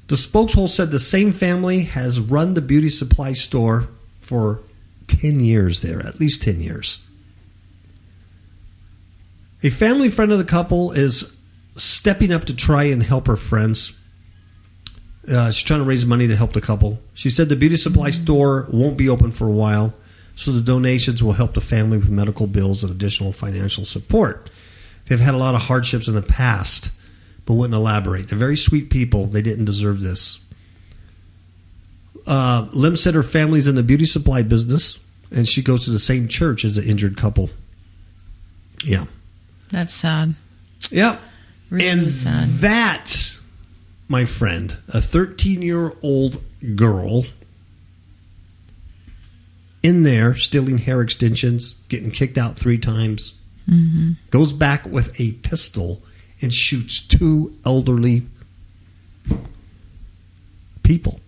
The spokeshole said the same family has run the beauty supply store for 10 years there, at least 10 years. A family friend of the couple is stepping up to try and help her friends. She's trying to raise money to help the couple. She said the beauty supply store won't be open for a while, so the donations will help the family with medical bills and additional financial support. They've had a lot of hardships in the past, but wouldn't elaborate. They're very sweet people. They didn't deserve this. Lim said her family's in the beauty supply business, and she goes to the same church as the injured couple. Yeah. That's sad. Yep. Really sad. That, my friend, a 13-year-old girl in there stealing hair extensions, getting kicked out 3 times, goes back with a pistol and shoots 2 elderly people.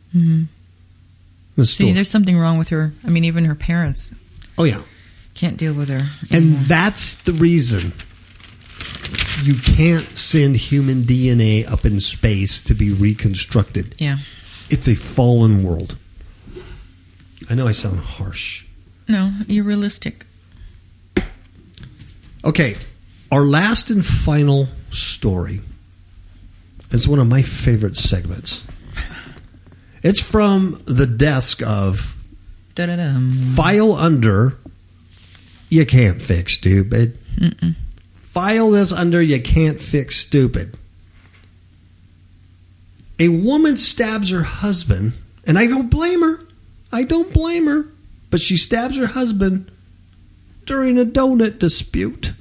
See, there's something wrong with her. I mean, even her parents. Oh, yeah. Can't deal with her anymore. And that's the reason you can't send human DNA up in space to be reconstructed. Yeah. It's a fallen world. I know I sound harsh. No, you're realistic. Okay, our last and final story is one of my favorite segments. It's from the desk of Da-da-dum. File Under You Can't Fix Stupid. File this under You Can't Fix Stupid. A woman stabs her husband, and I don't blame her. I don't blame her. But she stabs her husband during a donut dispute.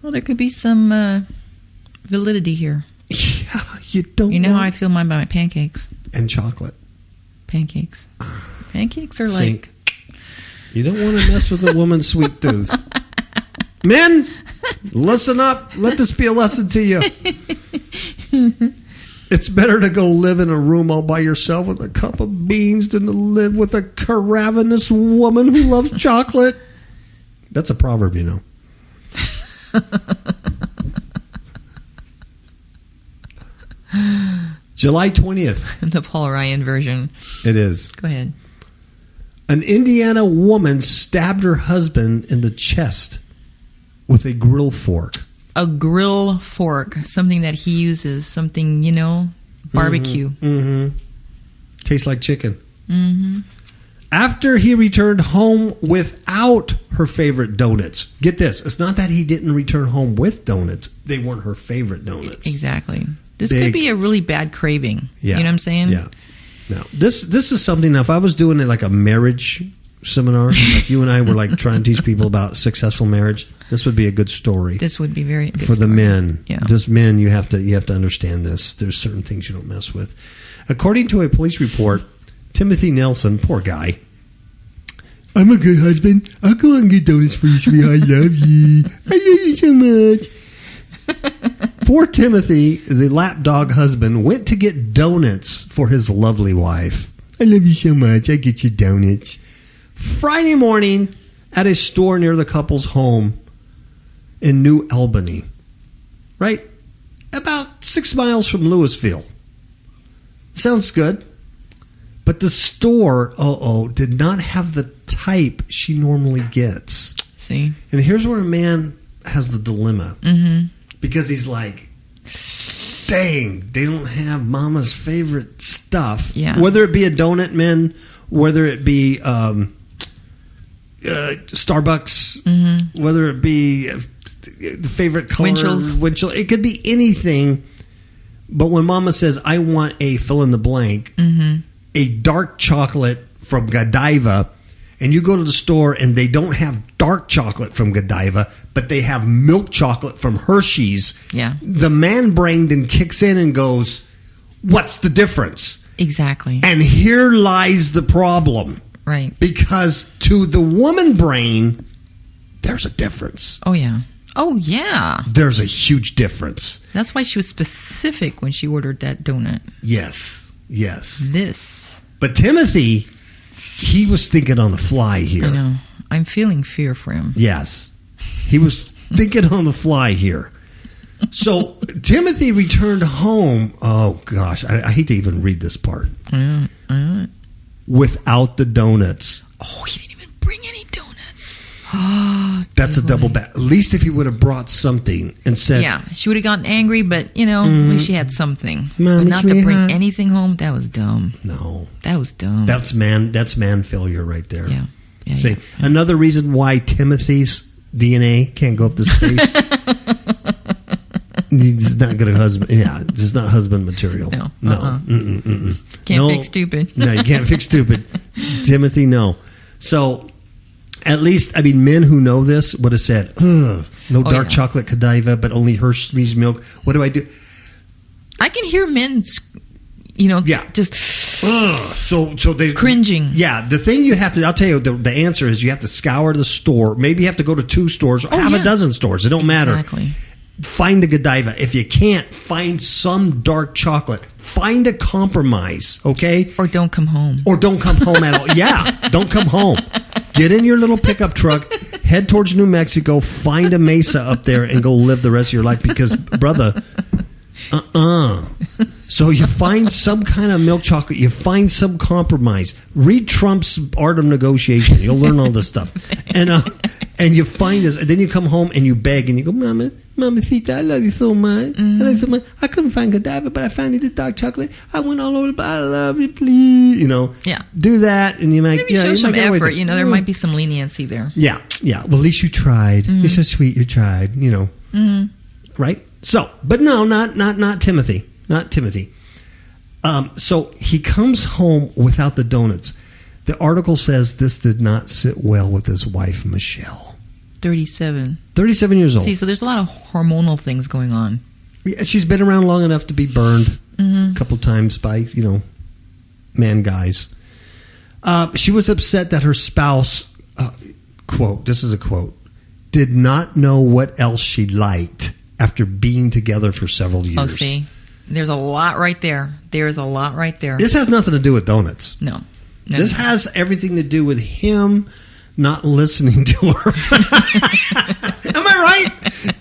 Well, there could be some validity here. Yeah, you don't. You know how I feel about my pancakes. And chocolate. Pancakes. Pancakes are See, like... You don't want to mess with a woman's sweet tooth. Men, listen up. Let this be a lesson to you. It's better to go live in a room all by yourself with a cup of beans than to live with a ravenous woman who loves chocolate. That's a proverb, you know. July 20th. The Paul Ryan version. It is. Go ahead. An Indiana woman stabbed her husband in the chest with a grill fork. A grill fork. Something that he uses. Something, you know, barbecue. Tastes like chicken. After he returned home without her favorite donuts. Get this. It's not that he didn't return home with donuts. They weren't her favorite donuts. Exactly. This could be a really bad craving. Yeah. You know what I'm saying? Yeah. No. This is something, now, if I was doing it like a marriage seminar, like you and I were like trying to teach people about successful marriage, this would be a good story. This would be very good for the men. Yeah. Just men, you have to understand this. There's certain things you don't mess with. According to a police report, Timothy Nelson, poor guy. I'm a good husband. I'll go and get donuts for you, sweetheart. I love you. I love you so much. Poor Timothy, the lapdog husband, went to get donuts for his lovely wife. I love you so much. I get you donuts. Friday morning at a store near the couple's home in New Albany. Right? About 6 miles from Louisville. Sounds good. But the store, did not have the type she normally gets. See? And here's where a man has the dilemma. Because he's like, dang, they don't have mama's favorite stuff. Yeah. Whether it be a donut, man, whether it be Starbucks, whether it be the favorite color, Winchell, it could be anything. But when mama says, I want a fill in the blank, a dark chocolate from Godiva, and you go to the store and they don't have dark chocolate from Godiva, but they have milk chocolate from Hershey's. Yeah. The man brain then kicks in and goes, what's the difference? Exactly. And here lies the problem. Right. Because to the woman brain, there's a difference. Oh, yeah. Oh, yeah. There's a huge difference. That's why she was specific when she ordered that donut. Yes. This. But Timothy, he was thinking on the fly here. I know. I'm feeling fear for him. Yes. He was thinking on the fly here. So Timothy returned home. Oh, gosh. I hate to even read this part. Without the donuts. Oh, he didn't even bring any donuts. That's a double back. At least if he would have brought something and said... Yeah, she would have gotten angry, but, at least she had something. Mommy, but not to bring sweetheart. anything home, that was dumb. No. That was dumb. That's man failure right there. Yeah. See, another reason why Timothy's DNA can't go up to space. He's not good at husband. Yeah, it's not husband material. No. Can't fix stupid. No, you can't fix stupid. Timothy, no. So, at least, men who know this would have said, no dark chocolate Godiva, but only Hershey's milk. What do I do? I can hear men, just so they cringing. Yeah, the thing you have to, I'll tell you, the answer is you have to scour the store. Maybe you have to go to 2 stores or half a dozen stores. It don't matter. Exactly. Find a Godiva. If you can't, find some dark chocolate. Find a compromise, okay? Or don't come home. Or don't come home at all. Yeah, don't come home. Get in your little pickup truck, head towards New Mexico, find a mesa up there, and go live the rest of your life because, brother, So you find some kind of milk chocolate. You find some compromise. Read Trump's Art of Negotiation. You'll learn all this stuff. And you find this. And then you come home and you beg and you go, Mamacita, I love you so much. I love you so much. I couldn't find Godiva, but I found you the dark chocolate. I went all over, but I love you, please. Yeah. Do that, and you might maybe show some effort. There might be some leniency there. Yeah. Well, at least you tried. You're so sweet. You tried. Right. So, but no, not Timothy. Not Timothy. So he comes home without the donuts. The article says this did not sit well with his wife, Michelle. 37 years old. See, so there's a lot of hormonal things going on. Yeah, she's been around long enough to be burned a couple times by, man guys. She was upset that her spouse, quote, this is a quote, did not know what else she liked after being together for several years. Oh, see? There's a lot right there. There's a lot right there. This has nothing to do with donuts. No. This has everything to do with him not listening to her. Am I right?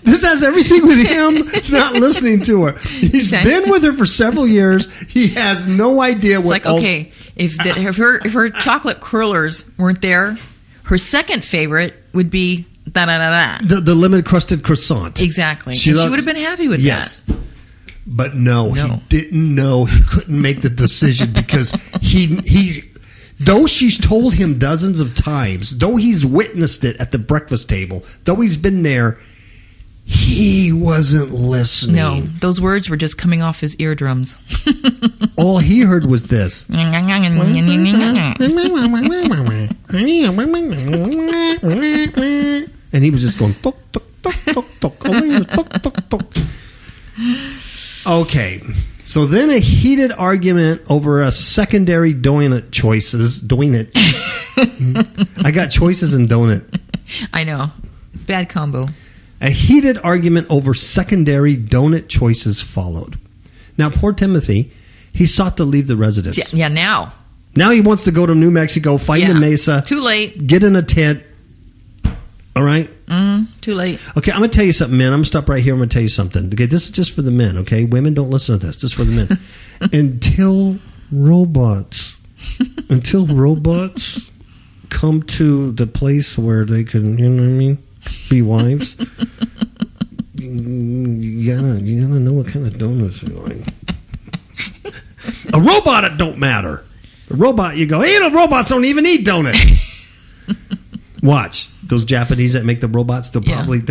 This has everything with him not listening to her. He's been with her for several years. He has no idea what. It's like, okay, if her chocolate curlers weren't there, her second favorite would be the lemon crusted croissant. Exactly. She would have been happy with that. But no, he didn't know. He couldn't make the decision because he though she's told him dozens of times, though he's witnessed it at the breakfast table, though he's been there, he wasn't listening. No, those words were just coming off his eardrums. All he heard was this. And he was just going, tok, tok, tok, tok, tok, tok, tok, tok. Okay, so then a heated argument over a secondary donut choices. Donut. I got choices and donut. I know. Bad combo. A heated argument over secondary donut choices followed. Now, poor Timothy, he sought to leave the residence. Yeah, now. Now he wants to go to New Mexico, find a mesa. Too late. Get in a tent. All right? Too late. Okay, I'm going to tell you something, man. I'm going to stop right here. I'm going to tell you something. Okay, this is just for the men, okay? Women, don't listen to this. Just for the men. Until robots come to the place where they can, be wives, you gotta know what kind of donuts you like. A robot, it don't matter. A robot, you go, hey, the robots don't even eat donuts. Watch those Japanese that make the robots. They'll probably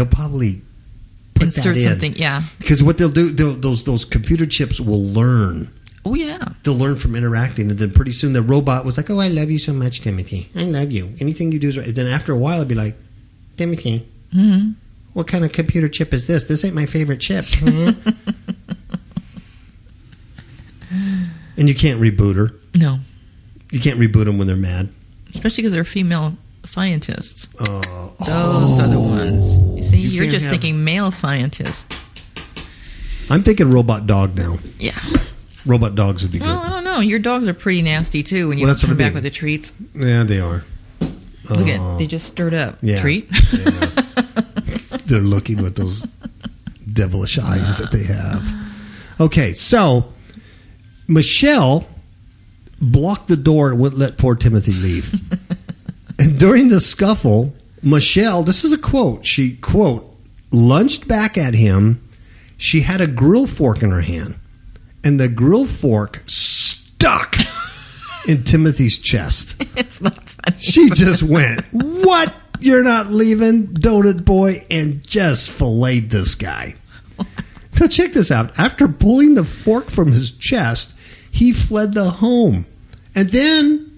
put insert that in. Something. Yeah, because what they'll do, those computer chips will learn. Oh yeah, they'll learn from interacting, and then pretty soon the robot was like, "Oh, I love you so much, Timothy. I love you. Anything you do is right." And then after a while, it'd be like, "Timothy, what kind of computer chip is this? This ain't my favorite chip." And you can't reboot her. No. You can't reboot them when they're mad. Especially because they're female scientists. Those Those are the ones. You see, you're can't just have- thinking male scientists. I'm thinking robot dog now. Yeah. Robot dogs would be Well, good. I don't know. Your dogs are pretty nasty, too, when you Well, that's what come I back mean. with the treats. Yeah, they are. Look at, they just stirred up. Yeah. Treat? Yeah. They're looking with those devilish eyes that they have. Okay, so Michelle blocked the door and wouldn't let poor Timothy leave. And during the scuffle, Michelle, this is a quote, she, quote, lunged back at him. She had a grill fork in her hand, and the grill fork stuck in Timothy's chest. It's not funny. She just went, "What? You're not leaving, donut boy," and just filleted this guy. Now check this out. After pulling the fork from his chest, he fled the home. And then,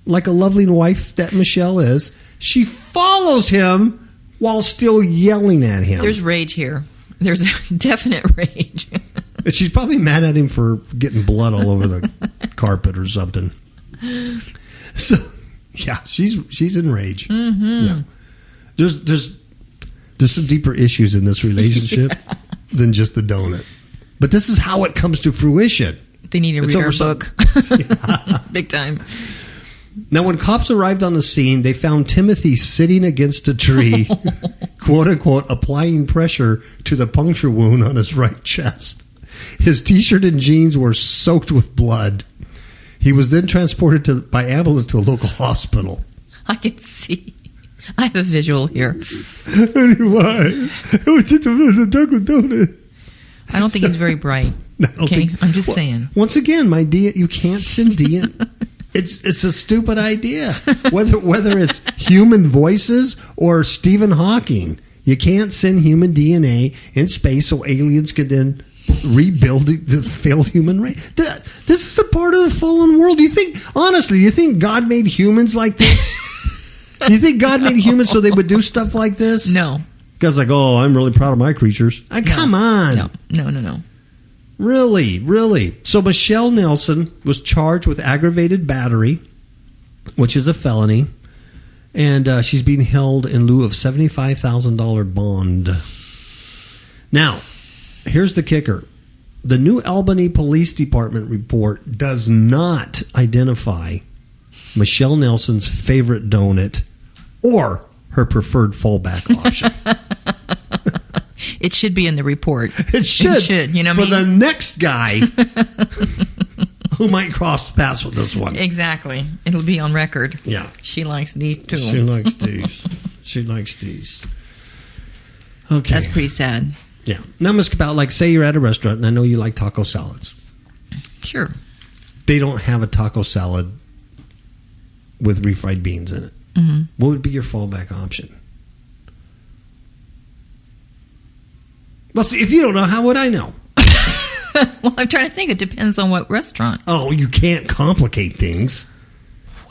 like a lovely wife that Michelle is, she follows him while still yelling at him. There's rage here. There's a definite rage. And she's probably mad at him for getting blood all over the carpet or something. So, yeah, she's in rage. Mm-hmm. Yeah, there's some deeper issues in this relationship than just the donut. But this is how it comes to fruition. They need to It's read our over book. Big time. Now, when cops arrived on the scene, they found Timothy sitting against a tree, quote unquote, applying pressure to the puncture wound on his right chest. His t-shirt and jeans were soaked with blood. He was then transported by ambulance to a local hospital. I can see. I have a visual here. Anyway, we did the Doughnut donut. I don't think he's very bright. I don't Okay, think- I'm just saying. Once again, my you can't send DNA. It's a stupid idea. Whether it's human voices or Stephen Hawking, you can't send human DNA in space so aliens can then rebuild the failed human race. This is the part of the fallen world. You think God made humans like this? You think God made humans so they would do stuff like this? No. God's like, oh, I'm really proud of my creatures. Come on. No. Really. So Michelle Nelson was charged with aggravated battery, which is a felony, and she's being held in lieu of $75,000 bond. Now, here's the kicker. The New Albany Police Department report does not identify Michelle Nelson's favorite donut or her preferred fallback option. It should be in the report. It should. You know for what I mean? the next guy who might cross paths with this one. Exactly. It'll be on record. Yeah. She likes these too. She likes these. Okay. That's pretty sad. Yeah. Now, Ms. Capel, like, say you're at a restaurant, and I know you like taco salads. Sure. They don't have a taco salad with refried beans in it. Mm-hmm. What would be your fallback option? Well, see, if you don't know, how would I know? Well, I'm trying to think. It depends on what restaurant. Oh, you can't complicate things.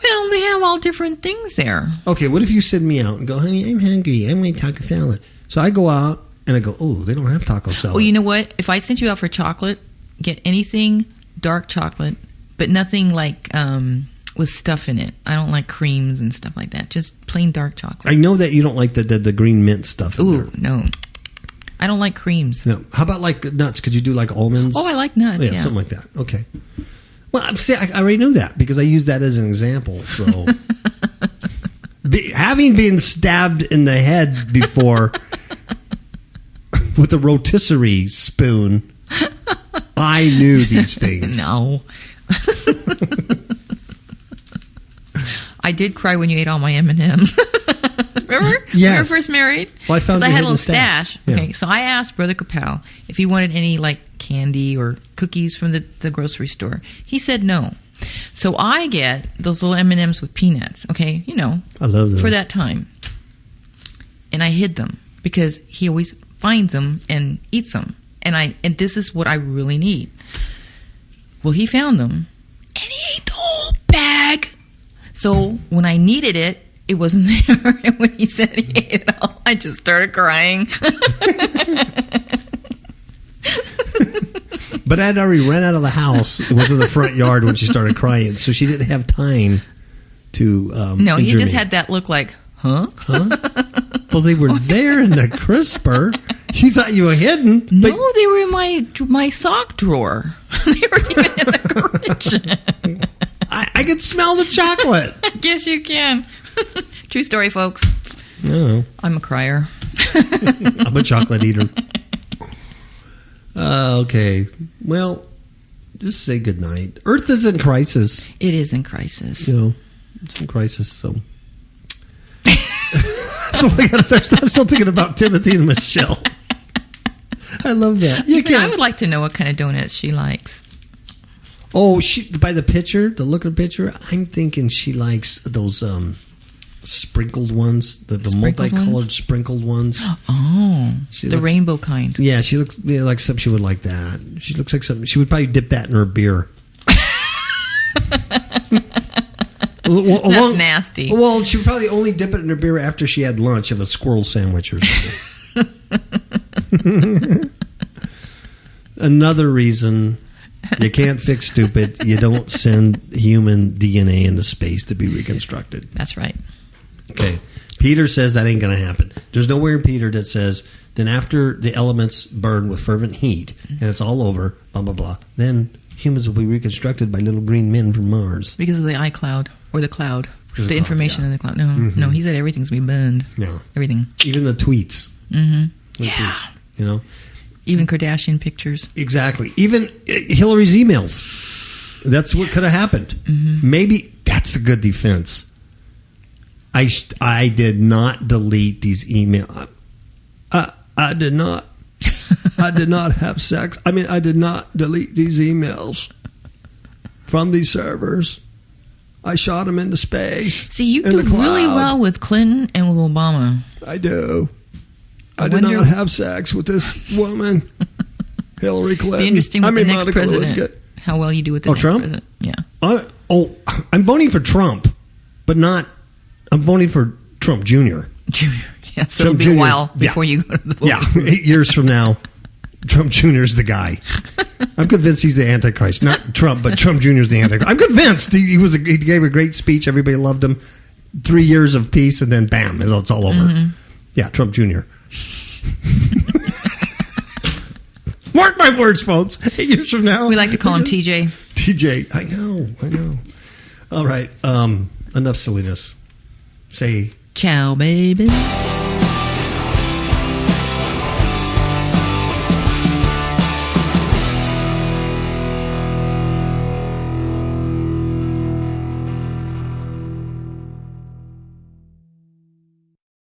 Well, they have all different things there. Okay, what if you send me out and go, honey, I'm hungry. I want taco salad. So I go out and I go, oh, they don't have taco salad. Well, you know what? If I sent you out for chocolate, get anything dark chocolate, but nothing like with stuff in it. I don't like creams and stuff like that. Just plain dark chocolate. I know that you don't like the green mint stuff in Ooh, there. no. I don't like creams. No. How about like nuts? Could you do like almonds? Oh, I like nuts, yeah. Something like that. Okay. Well, see, I already knew that because I used that as an example. So, having been stabbed in the head before with a rotisserie spoon, I knew these things. No. I did cry when you ate all my M&Ms. Remember? Yes. When we were first married? Well, I found 'Cause I your had a little hidden stash. stash. Yeah. Okay, so I asked Brother Kapow if he wanted any like candy or cookies from the grocery store. He said no. So I get those little M&Ms with peanuts. Okay, you know, I love those. for that time, and I hid them because he always finds them and eats them, and this is what I really need. Well, he found them, and he ate the whole bag. So when I needed it, it wasn't there. And when he said he ate it all, I just started crying. But I'd already ran out of the house. It was in the front yard when she started crying, so she didn't have time No, he injure just me. had that look like, huh? Well, they were there in the crisper. You thought you were hidden. No, but they were in my sock drawer. They were even in the fridge. I could smell the chocolate. I guess you can. True story, folks. Oh, I'm a crier. I'm a chocolate eater. Okay. Well, just say goodnight. Earth is in crisis. It is in crisis. You know, it's in crisis, so. That's all I gotta say. I'm still thinking about Timothy and Michelle. I love that. I would like to know what kind of donuts she likes. Oh, by the picture, the look of the picture, I'm thinking she likes those sprinkled ones, the multicolored sprinkled ones. Oh, the rainbow kind. Yeah, she looks like something she would like that. She looks like something she would probably dip that in her beer. That's nasty. Well, she would probably only dip it in her beer after she had lunch of a squirrel sandwich or something. Another reason you can't fix stupid. You don't send human DNA into space to be reconstructed. That's right. Okay. Peter says that ain't going to happen. There's nowhere in Peter that says, then after the elements burn with fervent heat and it's all over, blah, blah, blah, then humans will be reconstructed by little green men from Mars. Because of the iCloud or the cloud. Because the information in the cloud. No, he said everything's going to be burned. Yeah. Everything. Even the tweets. Mm-hmm. Tweets, you know? Even Kardashian pictures. Exactly. Even Hillary's emails. That's what could have happened. Mm-hmm. Maybe that's a good defense. I did not delete these emails. I did not. I did not have sex. I mean, I did not delete these emails from these servers. I shot them into space. See, you do really well with Clinton and with Obama. I do. I did not have sex with this woman, Hillary Clinton. Be interesting with the next Monica president. How well you do with the next Trump? president. Yeah. I'm voting for Trump, but not. I'm voting for Trump Jr. Yeah, so it'll be a while before you go to the vote. Yeah, 8 years from now, Trump Jr. is the guy. I'm convinced he's the Antichrist. Not Trump, but Trump Jr. is the Antichrist. I'm convinced. He gave a great speech. Everybody loved him. 3 years of peace, and then bam, it's all over. Mm-hmm. Yeah, Trump Jr. Mark my words, folks. 8 years from now. We like to call him TJ. TJ. I know. All right. Enough silliness. Say ciao, baby.